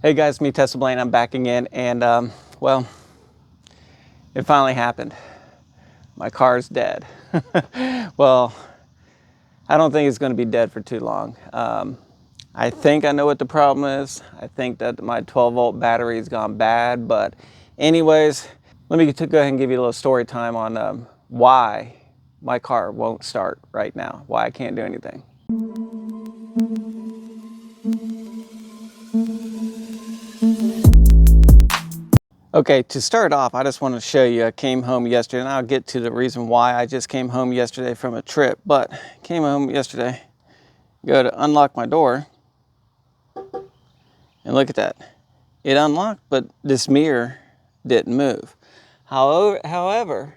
Hey guys, me Tesla Blaine. I'm back again, and well, it finally happened. My car's dead. Well, I don't think it's going to be dead for too long. I think I know what the problem is. I think that my 12-volt battery has gone bad, but anyways, let me go ahead and give you a little story time on why my car won't start right now, why I can't do anything. Okay, to start off, I just want to show you, I came home yesterday, and I'll get to the reason why I just came home yesterday from a trip, but came home yesterday, go to unlock my door, and look at that. It unlocked, but this mirror didn't move. However,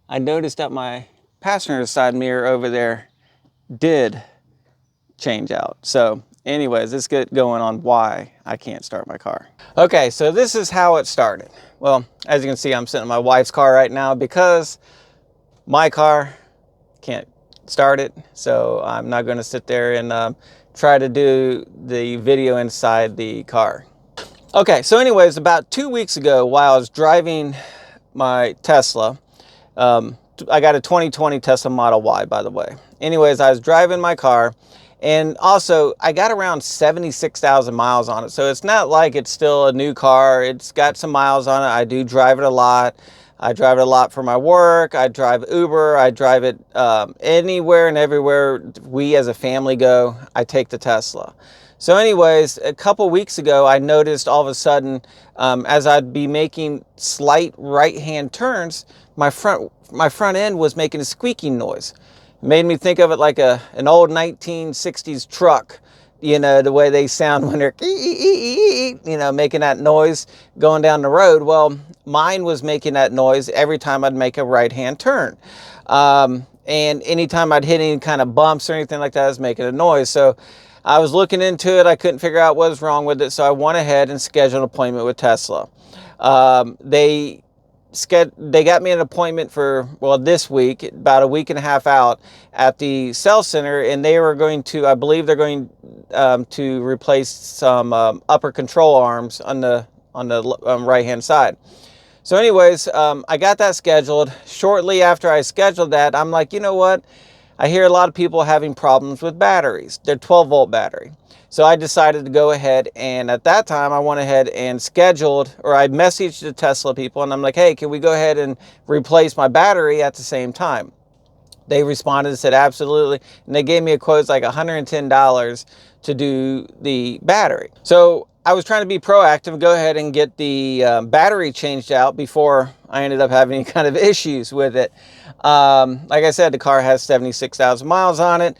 I noticed that my passenger side mirror over there did change out. So anyways, let's get going on why I can't start my car. Okay, so this is how it started. Well, as you can see, I'm sitting in my wife's car right now because my car can't start it. So I'm not going to sit there and try to do the video inside the car. Okay, so anyways, about 2 weeks ago, while I was driving my Tesla, I got a 2020 Tesla Model Y, by the way. Anyways, I was driving my car, and also I got around 76,000 miles on it. So it's not like it's still a new car. It's got some miles on it. I do drive it a lot. I drive it a lot for my work. I drive Uber. I drive it anywhere and everywhere we as a family go. I take the Tesla. So anyways, a couple weeks ago, I noticed all of a sudden, as I'd be making slight right-hand turns, my front end was making a squeaking noise. It made me think of it like an old 1960s truck, you know, the way they sound when they're, you know, making that noise going down the road. Well, mine was making that noise every time I'd make a right-hand turn. And anytime I'd hit any kind of bumps or anything like that, I was making a noise. So I was looking into it. I couldn't figure out what was wrong with it. So I went ahead and scheduled an appointment with Tesla. They got me an appointment for, well, this week, about a week and a half out at the sales center, and they were going to, I believe they're going to replace some upper control arms on the right hand side. So anyways, I got that scheduled. Shortly after I scheduled that, I'm like, you know what? I hear a lot of people having problems with batteries. They're 12-volt battery. So I decided to go ahead, and at that time I went ahead and scheduled, or I messaged the Tesla people, and I'm like, hey, can we go ahead and replace my battery at the same time? They responded and said absolutely, and they gave me a quote. It's like $110 to do the battery. So I was trying to be proactive and go ahead and get the battery changed out before I ended up having any kind of issues with it. Like I said, the car has 76,000 miles on it.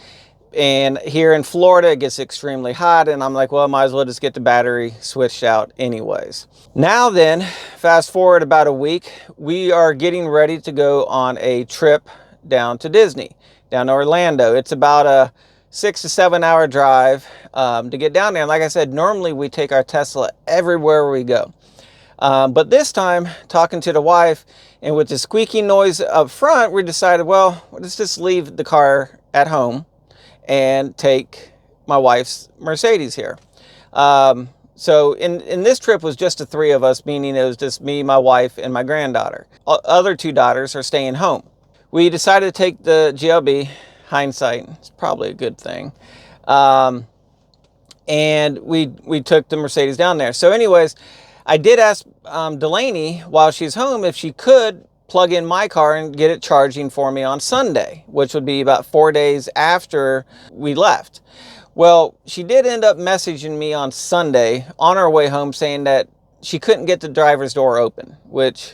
And here in Florida, it gets extremely hot, and I'm like, well, I might as well just get the battery switched out anyways. Now then, fast forward about a week, we are getting ready to go on a trip down to Disney, down to Orlando. It's about a 6 to 7 hour drive to get down there. And like I said, normally we take our Tesla everywhere we go. But this time, talking to the wife, and with the squeaky noise up front, we decided, well, let's just leave the car at home and take my wife's Mercedes here. So in this trip was just the three of us, meaning it was just me, my wife, and my granddaughter. Other two daughters are staying home. We decided to take the GLB. Hindsight, it's probably a good thing. And we took the Mercedes down there. So anyways, I did ask Delaney while she's home if she could plug in my car and get it charging for me on Sunday, which would be about 4 days after we left. Well, she did end up messaging me on Sunday on our way home saying that she couldn't get the driver's door open, which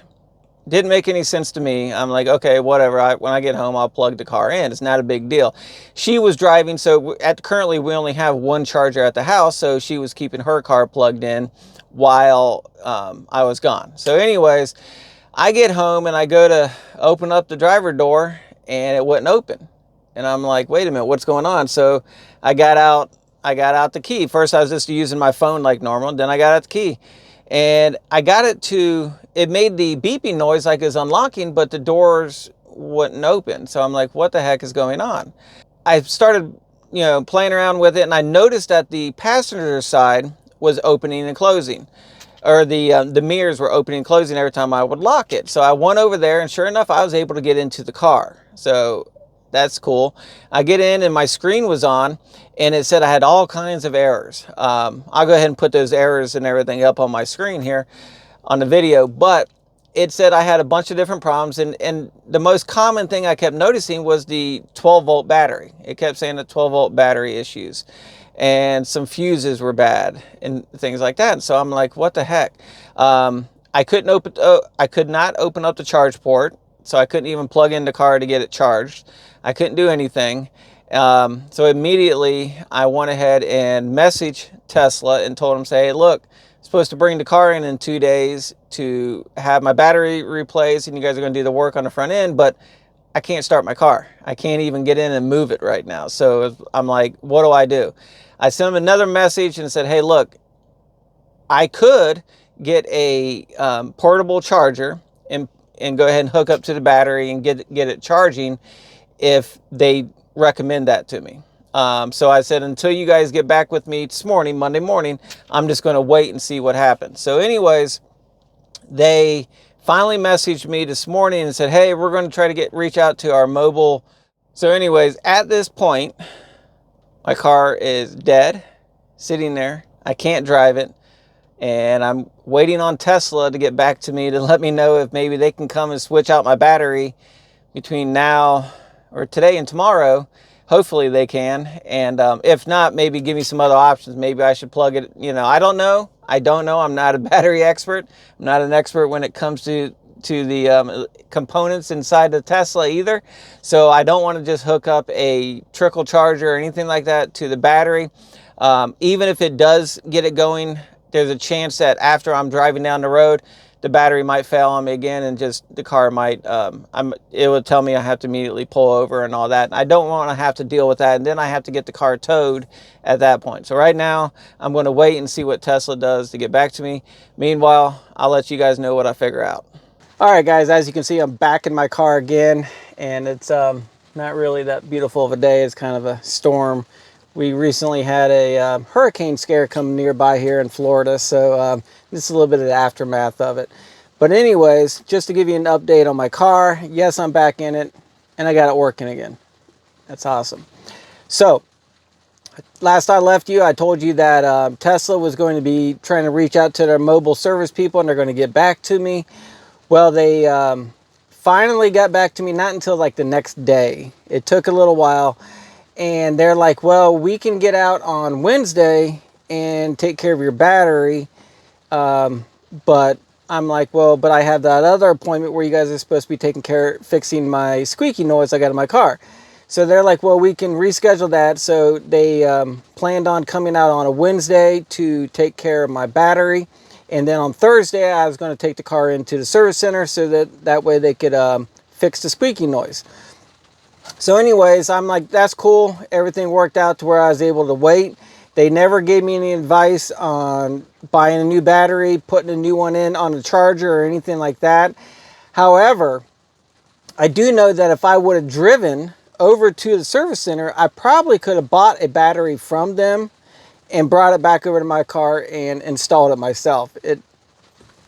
didn't make any sense to me. I'm like, okay, whatever. When I get home, I'll plug the car in. It's not a big deal. She was driving, so currently we only have one charger at the house, so she was keeping her car plugged in while I was gone. So anyways, I get home and I go to open up the driver door and it wouldn't open. And I'm like, wait a minute, what's going on? So I got out the key. First I was just using my phone like normal. Then I got out the key and I got it made the beeping noise like it's unlocking, but the doors wouldn't open. So I'm like, what the heck is going on? I started, playing around with it, and I noticed that the passenger side was opening and closing, or the mirrors were opening and closing every time I would lock it. So I went over there, and sure enough, I was able to get into the car. So that's cool. I get in, and my screen was on, and it said I had all kinds of errors. I'll go ahead and put those errors and everything up on my screen here on the video, but it said I had a bunch of different problems, and the most common thing I kept noticing was the 12-volt battery. It kept saying the 12-volt battery issues, and some fuses were bad and things like that. And so I'm like, what the heck? I could not open up the charge port, so I couldn't even plug in the car to get it charged. I couldn't do anything. So immediately I went ahead and messaged Tesla and told them, say, hey, look, I'm supposed to bring the car in 2 days to have my battery replaced, and you guys are going to do the work on the front end, but I can't start my car. I can't even get in and move it right now. So I'm like, what do I do? I sent them another message and said, hey, look, I could get a portable charger and go ahead and hook up to the battery and get it charging if they recommend that to me. So I said, until you guys get back with me this morning, Monday morning, I'm just going to wait and see what happens. So anyways, they finally messaged me this morning and said, hey, we're going to try to reach out to our mobile. So anyways, at this point, my car is dead, sitting there. I can't drive it. And I'm waiting on Tesla to get back to me to let me know if maybe they can come and switch out my battery between now or today and tomorrow. Hopefully they can. And if not, maybe give me some other options. Maybe I should plug it. You know, I don't know. I'm not a battery expert. I'm not an expert when it comes to the components inside the Tesla either. So I don't want to just hook up a trickle charger or anything like that to the battery. Even if it does get it going, there's a chance that after I'm driving down the road, the battery might fail on me again, and just the car might, it would tell me I have to immediately pull over and all that. And I don't want to have to deal with that, and then I have to get the car towed at that point. So right now, I'm going to wait and see what Tesla does to get back to me. Meanwhile, I'll let you guys know what I figure out. All right, guys, as you can see, I'm back in my car again, and it's not really that beautiful of a day. It's kind of a storm. We recently had a hurricane scare come nearby here in Florida, so this is a little bit of the aftermath of it. But anyways, just to give you an update on my car, yes, I'm back in it, and I got it working again. That's awesome. So, last I left you, I told you that Tesla was going to be trying to reach out to their mobile service people, and they're going to get back to me. Well, they finally got back to me, not until like the next day. It took a little while. And they're like, well, we can get out on Wednesday and take care of your battery. But I'm like, well, but I have that other appointment where you guys are supposed to be fixing my squeaky noise I got in my car. So they're like, well, we can reschedule that. So they planned on coming out on a Wednesday to take care of my battery. And then on Thursday, I was going to take the car into the service center so that way they could fix the squeaky noise. So anyways, I'm like, that's cool. Everything worked out to where I was able to wait. They never gave me any advice on buying a new battery, putting a new one in on the charger or anything like that. However, I do know that if I would have driven over to the service center, I probably could have bought a battery from them and brought it back over to my car and installed it myself. It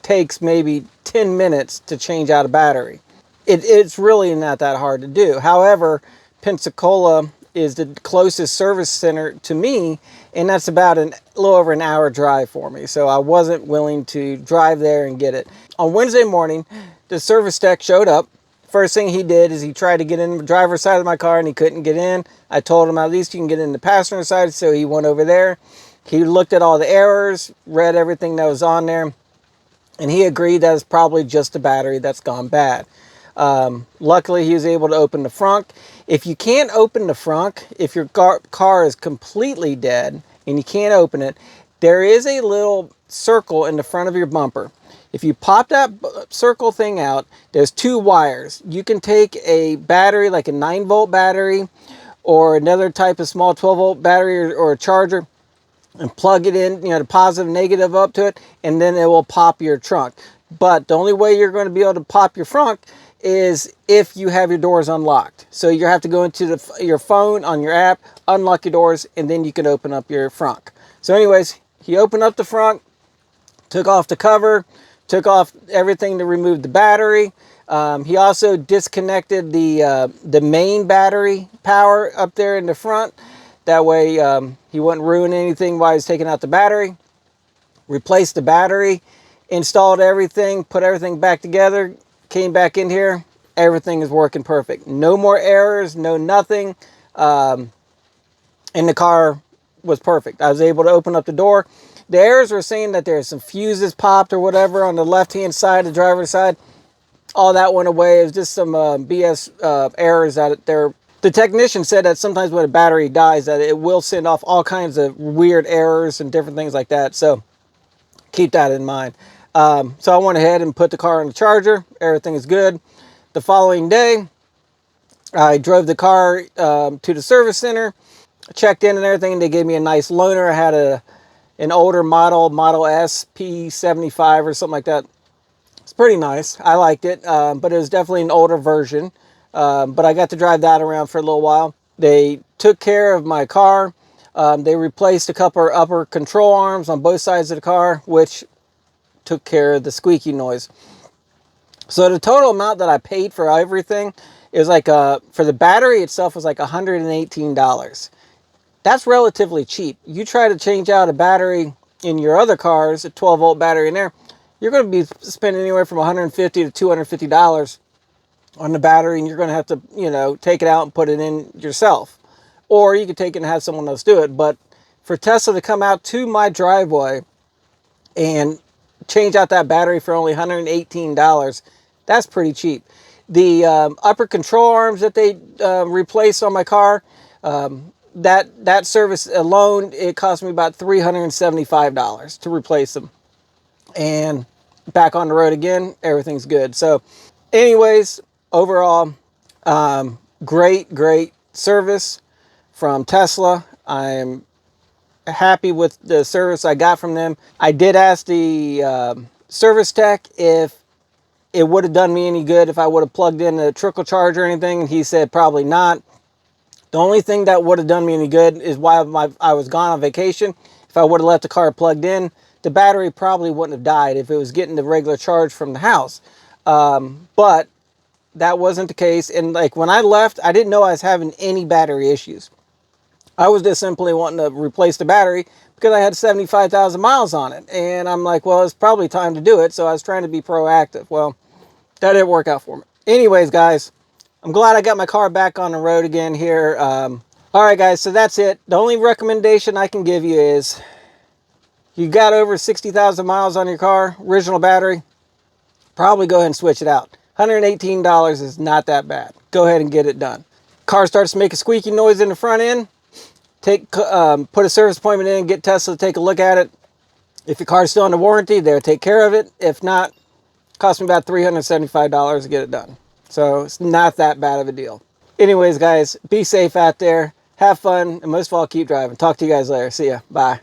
takes maybe 10 minutes to change out a battery. It's really not that hard to do. However, Pensacola is the closest service center to me, and that's about a little over an hour drive for me. So I wasn't willing to drive there and get it. On Wednesday morning, the service tech showed up. First thing he did is he tried to get in the driver's side of my car and he couldn't get in. I told him at least you can get in the passenger side, so he went over there. He looked at all the errors, read everything that was on there, and he agreed that it's probably just the battery that's gone bad. Luckily, he was able to open the frunk. If you can't open the frunk, if your car is completely dead and you can't open it, there is a little circle in the front of your bumper. If you pop that circle thing out, there's two wires. You can take a battery, like a 9-volt battery, or another type of small 12-volt battery or a charger, and plug it in, the positive, negative up to it, and then it will pop your trunk. But the only way you're going to be able to pop your frunk is if you have your doors unlocked. So you have to go into your phone on your app, unlock your doors, and then you can open up your frunk. So anyways, He opened up the front, took off the cover, took off everything to remove the battery. He also disconnected the main battery power up there in the front. That way he wouldn't ruin anything while he's taking out the battery. Replaced the battery, installed everything, put everything back together, came back in here. Everything is working perfect. No more errors, no nothing. And the car was perfect. I was able to open up the door. The errors were saying that there's some fuses popped or whatever on the left-hand side, the driver's side. All that went away. It was just some BS errors that there. The technician said that sometimes when a battery dies, that it will send off all kinds of weird errors and different things like that. So keep that in mind. So I went ahead and put the car on the charger. Everything is good. The following day, I drove the car to the service center, checked in and everything. They gave me a nice loaner. I had an older Model S P75 or something like that. It's pretty nice. I liked it, but it was definitely an older version. But I got to drive that around for a little while. They took care of my car. They replaced a couple of upper control arms on both sides of the car, which took care of the squeaky noise. So the total amount that I paid for everything is like, for the battery itself was like $118. That's relatively cheap. You try to change out a battery in your other cars, a 12-volt battery in there, you're going to be spending anywhere from $150 to $250 on the battery, and you're going to have to, you know, take it out and put it in yourself. Or you could take it and have someone else do it. But for Tesla to come out to my driveway and change out that battery for only $118, that's pretty cheap. The upper control arms that they replaced on my car, that service alone, it cost me about $375 to replace them. And back on the road again, everything's good. So anyways, overall, great service from Tesla. I'm happy with the service I got from them. I did ask the service tech if it would have done me any good if I would have plugged in a trickle charge or anything, and he said probably not. The only thing that would have done me any good is while I was gone on vacation. If I would have left the car plugged in, the battery probably wouldn't have died if it was getting the regular charge from the house. But that wasn't the case. And like when I left, I didn't know I was having any battery issues. I was just simply wanting to replace the battery because I had 75,000 miles on it. And I'm like, well, it's probably time to do it. So I was trying to be proactive. Well, that didn't work out for me. Anyways, guys, I'm glad I got my car back on the road again here. All right, guys, so that's it. The only recommendation I can give you is you got over 60,000 miles on your car, original battery, probably go ahead and switch it out. $118 is not that bad. Go ahead and get it done. Car starts to make a squeaky noise in the front end. Put a service appointment in, get Tesla to take a look at it. If your car's still under warranty, they'll take care of it. If not, it cost me about $375 to get it done. So it's not that bad of a deal. Anyways, guys, be safe out there. Have fun. And most of all, keep driving. Talk to you guys later. See ya. Bye.